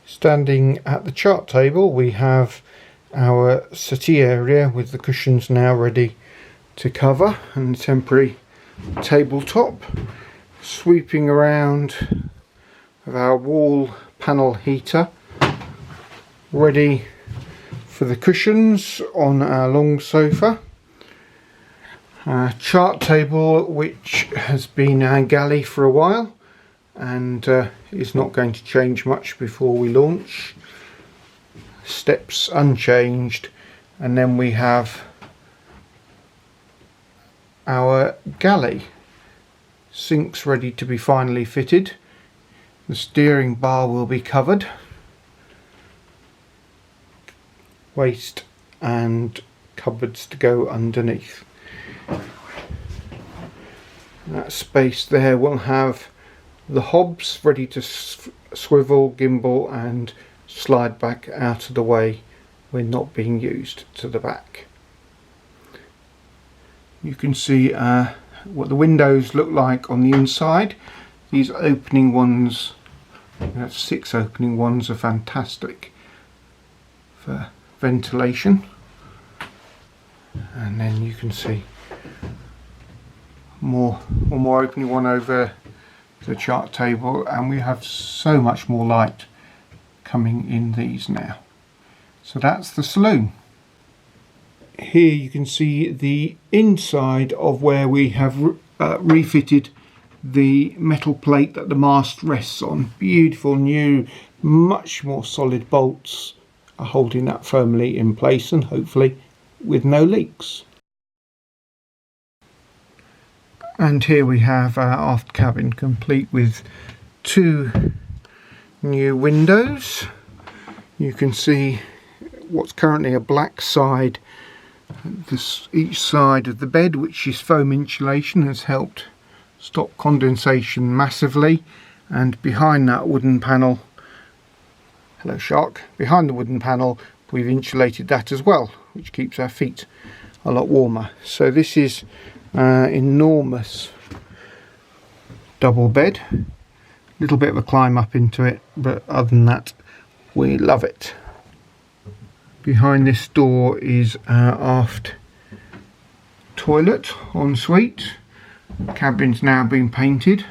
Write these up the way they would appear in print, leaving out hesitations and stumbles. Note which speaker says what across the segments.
Speaker 1: Standing at the chart table, we have our settee area with the cushions now ready to cover and temporary tabletop. Sweeping around of our wall panel heater, ready for the cushions on our long sofa. Our chart table, which has been our galley for a while and is not going to change much before we launch. Steps unchanged, and then we have our galley. Sinks ready to be finally fitted. The steering bar will be covered. Waste and cupboards to go underneath. That space there will have the hobs ready to swivel, gimbal and slide back out of the way when not being used to the back. You can see what the windows look like on the inside. These opening ones, that's 6 opening ones, are fantastic for ventilation. And then you can see one more opening one over the chart table, and we have so much more light coming in these now. So that's the saloon. Here you can see the inside of where we have refitted the metal plate that the mast rests on. Beautiful new, much more solid bolts are holding that firmly in place, and hopefully with no leaks. And here we have our aft cabin, complete with 2 new windows. You can see what's currently a black side. Each side of the bed, which is foam insulation, has helped stop condensation massively. And behind that wooden panel, hello shark, behind the wooden panel we've insulated that as well, which keeps our feet a lot warmer. So this is enormous double bed. Little bit of a climb up into it, but other than that we love it. Behind this door is our aft toilet ensuite. Cabin's now been painted.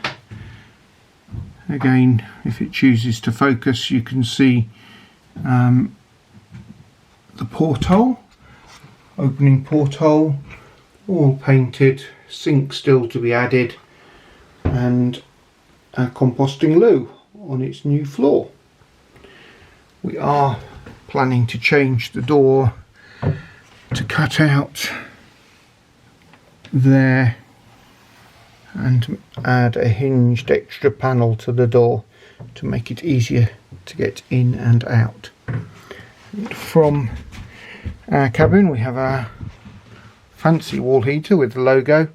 Speaker 1: Again, if it chooses to focus, you can see the porthole, opening porthole, all painted, sink still to be added, and a composting loo on its new floor. We are planning to change the door to cut out there and add a hinged extra panel to the door to make it easier to get in and out. From our cabin we have our fancy wall heater with the logo,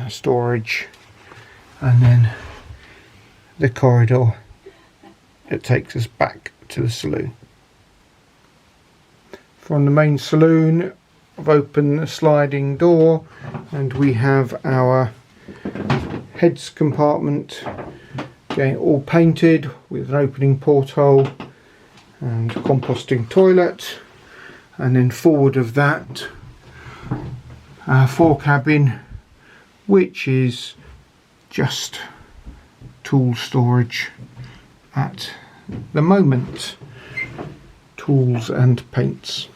Speaker 1: storage, and then the corridor that takes us back to the saloon. From the main saloon, I've opened the sliding door and we have our heads compartment, again all painted with an opening porthole and composting toilet. And then forward of that, our fore cabin, which is just tool storage at the moment, tools and paints.